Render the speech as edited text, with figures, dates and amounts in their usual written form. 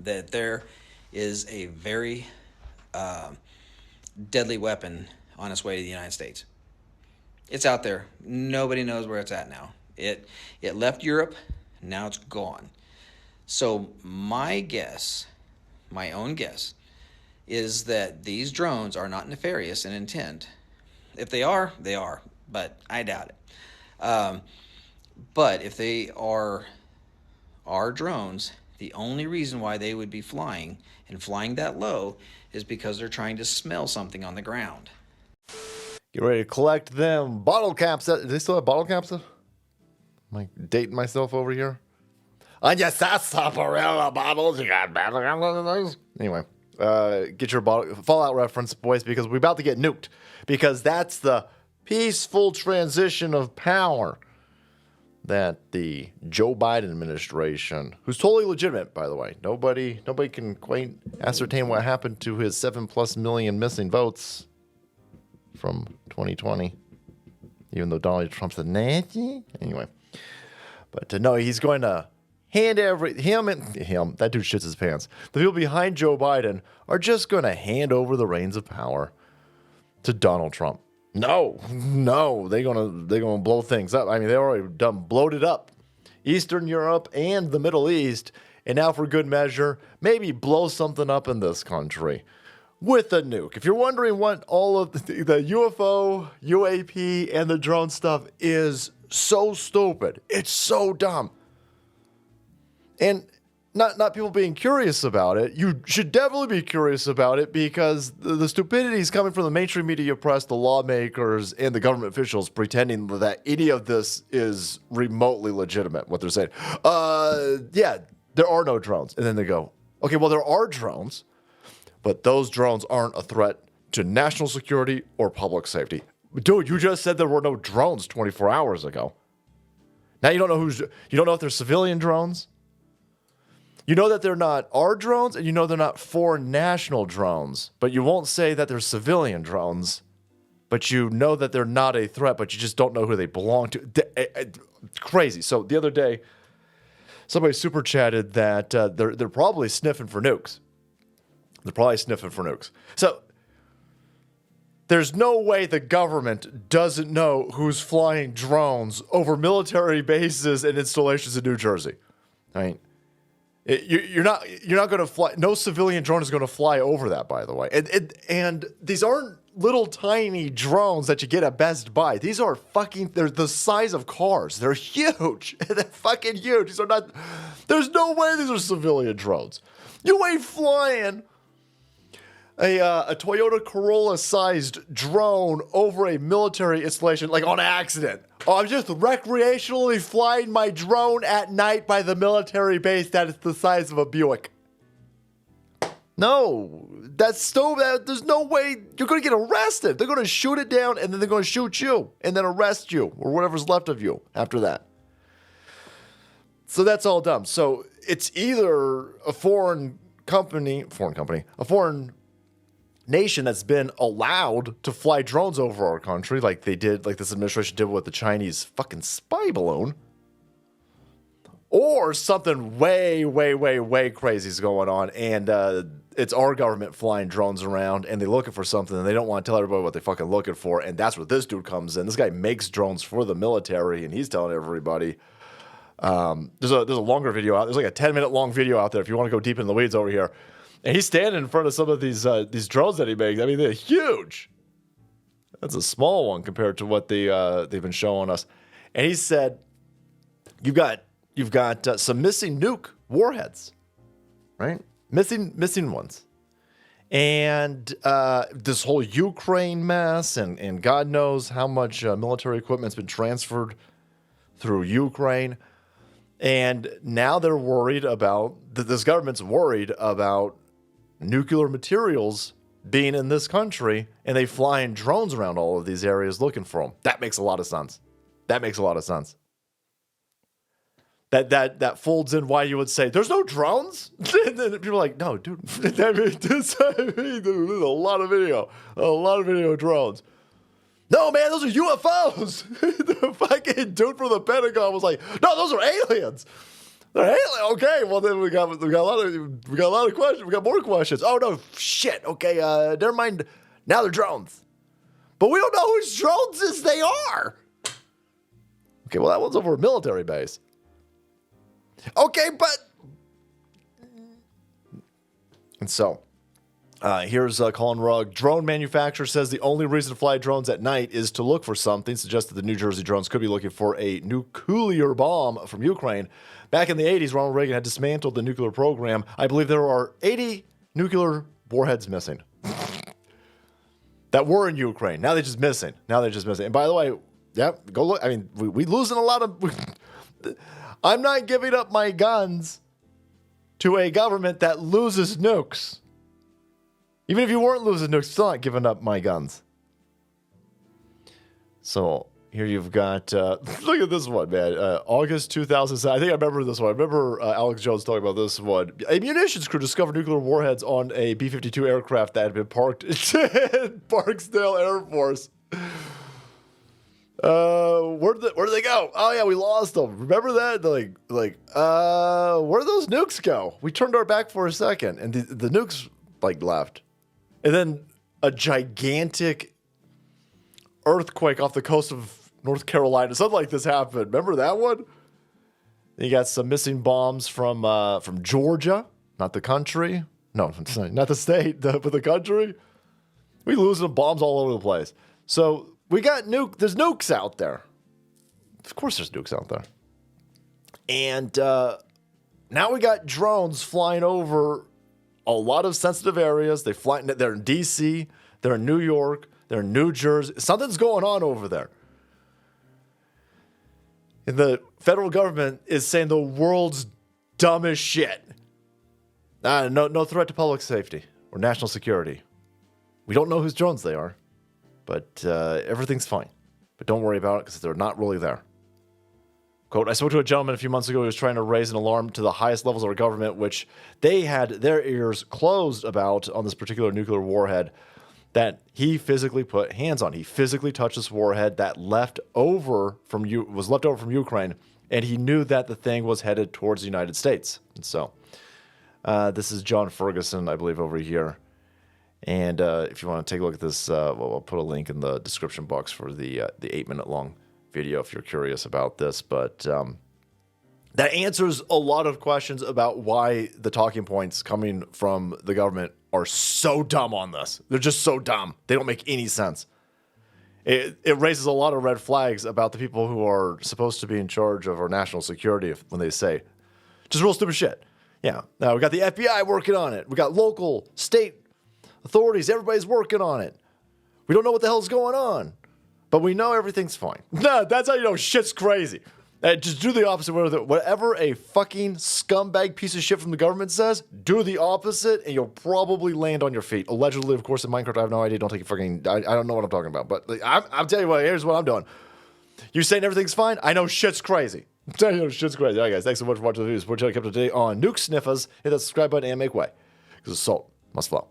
that there is a very deadly weapon on its way to the United States. It's out there. Nobody knows where it's at now. It left Europe. Now it's gone. So my guess, my own guess, is that these drones are not nefarious in intent. If they are, they are, but I doubt it. But if they are drones, the only reason why they would be flying and flying that low is because they're trying to smell something on the ground. Get ready to collect them bottle caps. Do they still have bottle caps? Am I dating myself over here? On your sarsaparilla bottles, you got bottle caps. Anyway, get your Fallout reference, boys, because we're about to get nuked. Because that's the peaceful transition of power that the Joe Biden administration, who's totally legitimate, by the way, nobody can quite ascertain what happened to his 7+ million missing votes from 2020, even though Donald Trump's a Nazi. Anyway, but no, he's going to hand him, that dude shits his pants. The people behind Joe Biden are just going to hand over the reins of power to Donald Trump. No, they're gonna blow things up. I mean, they already bloated up Eastern Europe and the Middle East, and now for good measure, maybe blow something up in this country with a nuke. If you're wondering what all of the UFO, UAP, and the drone stuff is, so stupid. It's so dumb. And not people being curious about it. You should definitely be curious about it because the stupidity is coming from the mainstream media press, the lawmakers, and the government officials pretending that any of this is remotely legitimate, what they're saying. Yeah, there are no drones. And then they go, okay, well, there are drones, but those drones aren't a threat to national security or public safety. Dude, you just said there were no drones 24 hours ago. Now you don't know if they're civilian drones. You know that they're not our drones, and you know they're not foreign national drones, but you won't say that they're civilian drones, but you know that they're not a threat, but you just don't know who they belong to. Crazy. So the other day, somebody super chatted that they're probably sniffing for nukes. So there's no way the government doesn't know who's flying drones over military bases and installations in New Jersey. I mean, you're not going to fly. No civilian drone is going to fly over that, by the way. And these aren't little tiny drones that you get at Best Buy. These are they're the size of cars. They're huge. They're fucking huge. These are not. There's no way these are civilian drones. You ain't flying a Toyota Corolla-sized drone over a military installation like on accident. Oh, I'm just recreationally flying my drone at night by the military base that is the size of a Buick. No, there's no way you're going to get arrested. They're going to shoot it down, and then they're going to shoot you, and then arrest you, or whatever's left of you after that. So that's all dumb. So it's either a foreign nation that's been allowed to fly drones over our country like this administration did with the Chinese fucking spy balloon, or something way, way, way, way crazy is going on, and it's our government flying drones around, and they're looking for something, and they don't want to tell everybody what they're fucking looking for, and that's where this dude comes in. This guy makes drones for the military, and he's telling everybody. There's a longer video out. There's like a 10-minute long video out there if you want to go deep in the weeds over here. And he's standing in front of some of these drones that he makes. I mean, they're huge. That's a small one compared to what they've been showing us. And he said, "You've got some missing nuke warheads, right? Missing ones, and this whole Ukraine mess, and God knows how much military equipment's been transferred through Ukraine." And now they're worried about this government's worried about nuclear materials being in this country, and they flying drones around all of these areas looking for them. That makes a lot of sense. That folds in why you would say there's no drones. And then people are like, no, dude, there's a lot of video of drones. No, man, those are UFOs. The fucking dude from the Pentagon was like, no, those are aliens. Hey, okay, well then we got a lot of questions. We got more questions. Oh no, shit. Okay, never mind. Now they're drones, but we don't know whose drones they are. Okay, well that one's over a military base. Okay, but and so here's Colin Rugg. Drone manufacturer says the only reason to fly drones at night is to look for something. Suggests that the New Jersey drones could be looking for a nuclear bomb from Ukraine. Back in the 80s, Ronald Reagan had dismantled the nuclear program. I believe there are 80 nuclear warheads missing that were in Ukraine. Now they're just missing. And by the way, yep, go look. I mean, we losing a lot of... I'm not giving up my guns to a government that loses nukes. Even if you weren't losing nukes, still not giving up my guns. So here you've got, look at this one, man. August 2007. I think I remember this one. I remember Alex Jones talking about this one. A munitions crew discovered nuclear warheads on a B-52 aircraft that had been parked in Barksdale Air Force. Where did they go? Oh yeah, we lost them. Remember that? Where'd those nukes go? We turned our back for a second, and the nukes left. And then a gigantic earthquake off the coast of North Carolina. Something like this happened. Remember that one? Then you got some missing bombs from Georgia, not the country. No, not the state, but the country. We losing bombs all over the place. So we got there's nukes out there. Of course there's nukes out there. And now we got drones flying over a lot of sensitive areas. They're in D.C., they're in New York, they're in New Jersey. Something's going on over there. And the federal government is saying the world's dumbest shit. No threat to public safety or national security. We don't know whose drones they are, but everything's fine. But don't worry about it because they're not really there. Quote, I spoke to a gentleman a few months ago who was trying to raise an alarm to the highest levels of our government, which they had their ears closed about on this particular nuclear warhead that he physically put hands on. He physically touched this warhead that was left over from Ukraine, and he knew that the thing was headed towards the United States. And so this is John Ferguson, I believe, over here. And if you want to take a look at this, I'll put a link in the description box for the 8-minute long video if you're curious about this. But that answers a lot of questions about why the talking points coming from the government are so dumb on this. They're just so dumb. They don't make any sense. It raises a lot of red flags about the people who are supposed to be in charge of our national security when they say just real stupid shit. Yeah. Now we got the FBI working on it. We got local, state authorities. Everybody's working on it. We don't know what the hell's going on, but we know everything's fine. No, that's how you know shit's crazy. Just do the opposite. Whatever a fucking scumbag piece of shit from the government says, do the opposite, and you'll probably land on your feet. Allegedly, of course, in Minecraft, I have no idea. Don't take it fucking... I don't know what I'm talking about, but I'm telling you what, here's what I'm doing. You saying everything's fine? I know shit's crazy. I'm telling you, shit's crazy. All right, guys, thanks so much for watching the videos. We're kept up to date on Nuke Sniffers. Hit that subscribe button and make way, because assault must flow.